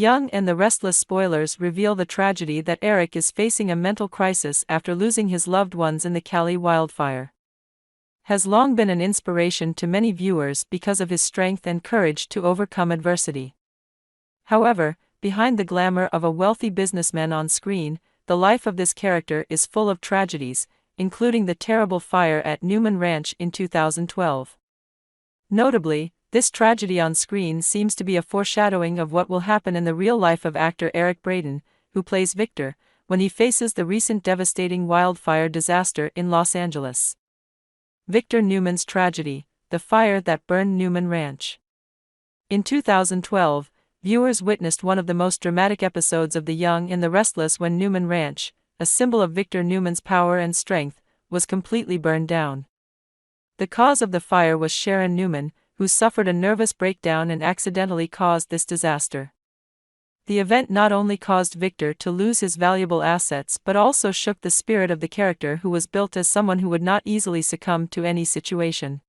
Young and the Restless spoilers reveal the tragedy that Eric is facing a mental crisis after losing his loved ones in the Cali wildfire. Has long been an inspiration to many viewers because of his strength and courage to overcome adversity. However, behind the glamour of a wealthy businessman on screen, the life of this character is full of tragedies, including the terrible fire at Newman Ranch in 2012. Notably, this tragedy on screen seems to be a foreshadowing of what will happen in the real life of actor Eric Braeden, who plays Victor, when he faces the recent devastating wildfire disaster in Los Angeles. Victor Newman's tragedy, the fire that burned Newman Ranch. In 2012, viewers witnessed one of the most dramatic episodes of The Young and the Restless when Newman Ranch, a symbol of Victor Newman's power and strength, was completely burned down. The cause of the fire was Sharon Newman, who suffered a nervous breakdown and accidentally caused this disaster. The event not only caused Victor to lose his valuable assets but also shook the spirit of the character, who was built as someone who would not easily succumb to any situation.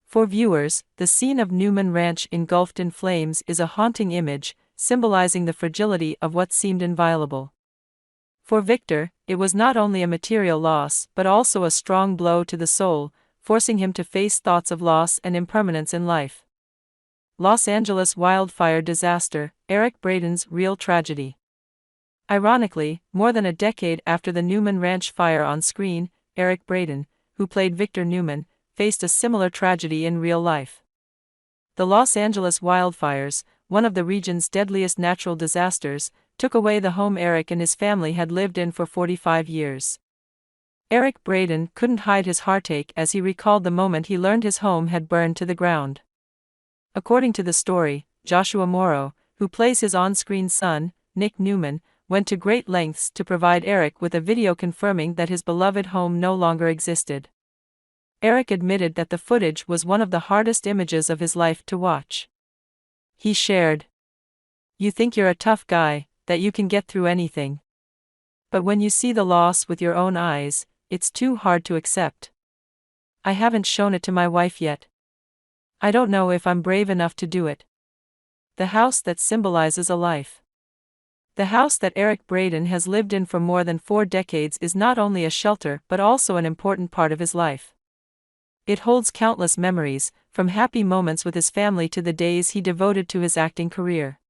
For viewers, the scene of Newman Ranch engulfed in flames is a haunting image, symbolizing the fragility of what seemed inviolable. For Victor, it was not only a material loss but also a strong blow to the soul, forcing him to face thoughts of loss and impermanence in life. Los Angeles wildfire disaster, Eric Braeden's real tragedy. Ironically, more than a decade after the Newman Ranch fire on screen, Eric Braeden, who played Victor Newman, faced a similar tragedy in real life. The Los Angeles wildfires, one of the region's deadliest natural disasters, took away the home Eric and his family had lived in for 45 years. Eric Braeden couldn't hide his heartache as he recalled the moment he learned his home had burned to the ground. According to the story, Joshua Morrow, who plays his on-screen son, Nick Newman, went to great lengths to provide Eric with a video confirming that his beloved home no longer existed. Eric admitted that the footage was one of the hardest images of his life to watch. He shared, "You think you're a tough guy, that you can get through anything. But when you see the loss with your own eyes, it's too hard to accept. I haven't shown it to my wife yet. I don't know if I'm brave enough to do it." The house that symbolizes a life. The house that Eric Braeden has lived in for more than 4 decades is not only a shelter but also an important part of his life. It holds countless memories, from happy moments with his family to the days he devoted to his acting career.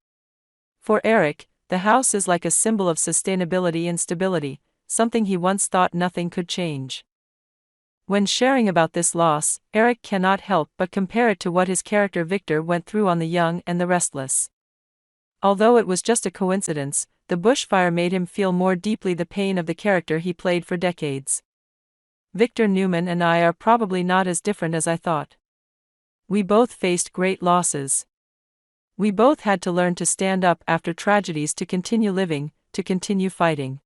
For Eric, the house is like a symbol of sustainability and stability, something he once thought nothing could change. When sharing about this loss, Eric cannot help but compare it to what his character Victor went through on The Young and the Restless. Although it was just a coincidence, the bushfire made him feel more deeply the pain of the character he played for decades. Victor Newman and I are probably not as different as I thought. We both faced great losses. We both had to learn to stand up after tragedies, to continue living, to continue fighting.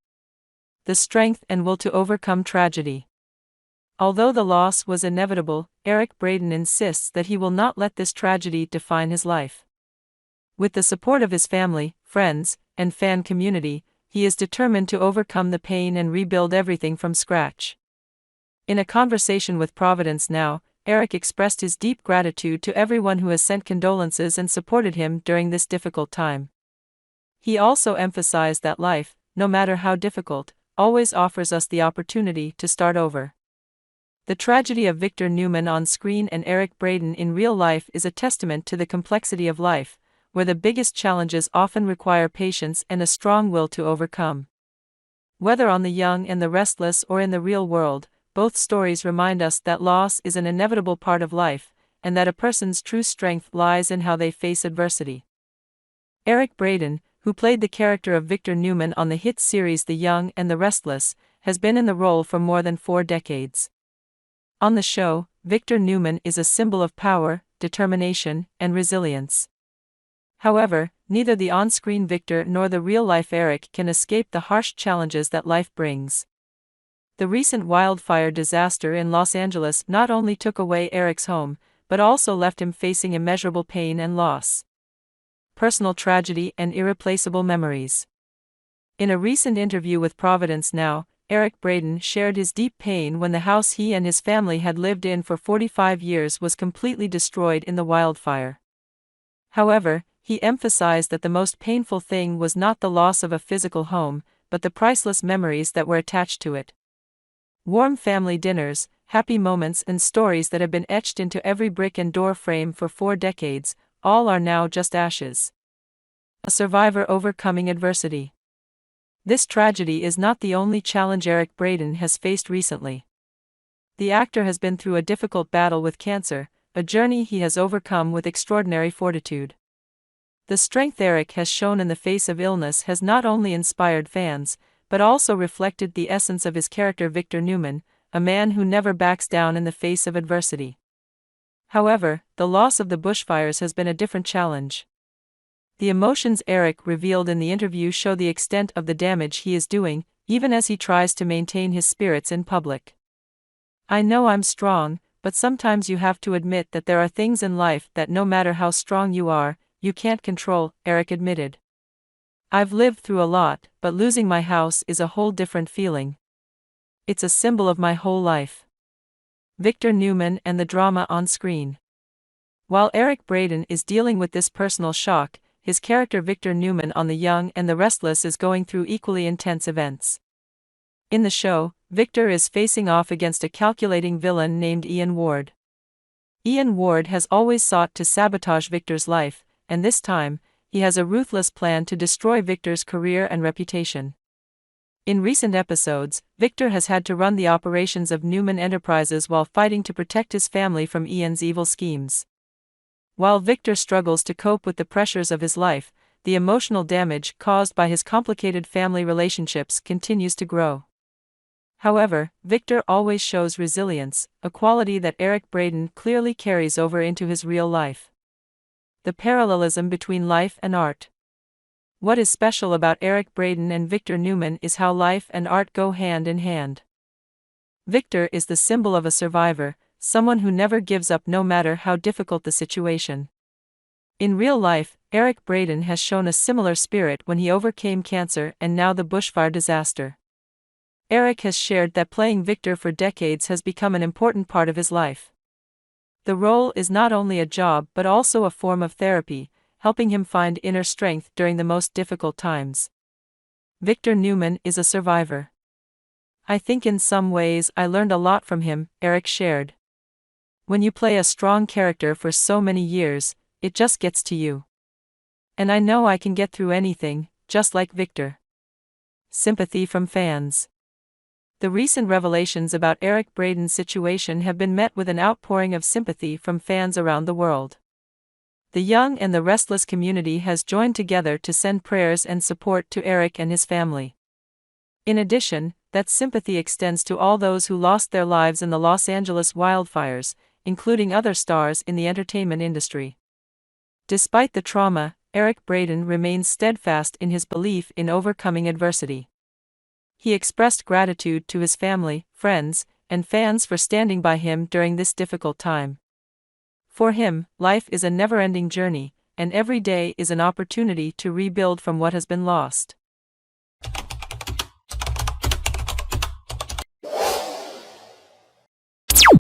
The strength and will to overcome tragedy. Although the loss was inevitable, Eric Braeden insists that he will not let this tragedy define his life. With the support of his family, friends, and fan community, he is determined to overcome the pain and rebuild everything from scratch. In a conversation with Providence Now, Eric expressed his deep gratitude to everyone who has sent condolences and supported him during this difficult time. He also emphasized that life, no matter how difficult, always offers us the opportunity to start over. The tragedy of Victor Newman on screen and Eric Braeden in real life is a testament to the complexity of life, where the biggest challenges often require patience and a strong will to overcome. Whether on The Young and the Restless or in the real world, both stories remind us that loss is an inevitable part of life, and that a person's true strength lies in how they face adversity. Eric Braeden, who played the character of Victor Newman on the hit series The Young and the Restless, has been in the role for more than 4 decades. On the show, Victor Newman is a symbol of power, determination, and resilience. However, neither the on-screen Victor nor the real-life Eric can escape the harsh challenges that life brings. The recent wildfire disaster in Los Angeles not only took away Eric's home, but also left him facing immeasurable pain and loss. Personal tragedy and irreplaceable memories. In a recent interview with Providence Now, Eric Braeden shared his deep pain when the house he and his family had lived in for 45 years was completely destroyed in the wildfire. However, He emphasized that the most painful thing was not the loss of a physical home, but the priceless memories that were attached to it. Warm family dinners, happy moments, and stories that have been etched into every brick and door frame for 4 decades, all are now just ashes. A survivor overcoming adversity. This tragedy is not the only challenge Eric Braeden has faced recently. The actor has been through a difficult battle with cancer, a journey he has overcome with extraordinary fortitude. The strength Eric has shown in the face of illness has not only inspired fans, but also reflected the essence of his character Victor Newman, a man who never backs down in the face of adversity. However, the loss of the bushfires has been a different challenge. The emotions Eric revealed in the interview show the extent of the damage he is doing, even as he tries to maintain his spirits in public. "I know I'm strong, but sometimes you have to admit that there are things in life that no matter how strong you are, you can't control," Eric admitted. "I've lived through a lot, but losing my house is a whole different feeling. It's a symbol of my whole life." Victor Newman and the drama on screen. While Eric Braeden is dealing with this personal shock, his character Victor Newman on The Young and the Restless is going through equally intense events. In the show, Victor is facing off against a calculating villain named Ian Ward. Ian Ward has always sought to sabotage Victor's life, and this time, he has a ruthless plan to destroy Victor's career and reputation. In recent episodes, Victor has had to run the operations of Newman Enterprises while fighting to protect his family from Ian's evil schemes. While Victor struggles to cope with the pressures of his life, the emotional damage caused by his complicated family relationships continues to grow. However, Victor always shows resilience, a quality that Eric Braeden clearly carries over into his real life. The parallelism between life and art. What is special about Eric Braeden and Victor Newman is how life and art go hand in hand. Victor is the symbol of a survivor, someone who never gives up no matter how difficult the situation. In real life, Eric Braeden has shown a similar spirit when he overcame cancer and now the bushfire disaster. Eric has shared that playing Victor for decades has become an important part of his life. The role is not only a job but also a form of therapy, helping him find inner strength during the most difficult times. Victor Newman is a survivor. "I think in some ways I learned a lot from him," Eric shared. "When you play a strong character for so many years, it just gets to you. And I know I can get through anything, just like Victor." Sympathy from fans. The recent revelations about Eric Braeden's situation have been met with an outpouring of sympathy from fans around the world. The Young and the Restless community has joined together to send prayers and support to Eric and his family. In addition, that sympathy extends to all those who lost their lives in the Los Angeles wildfires, including other stars in the entertainment industry. Despite the trauma, Eric Braeden remains steadfast in his belief in overcoming adversity. He expressed gratitude to his family, friends, and fans for standing by him during this difficult time. For him, life is a never-ending journey, and every day is an opportunity to rebuild from what has been lost.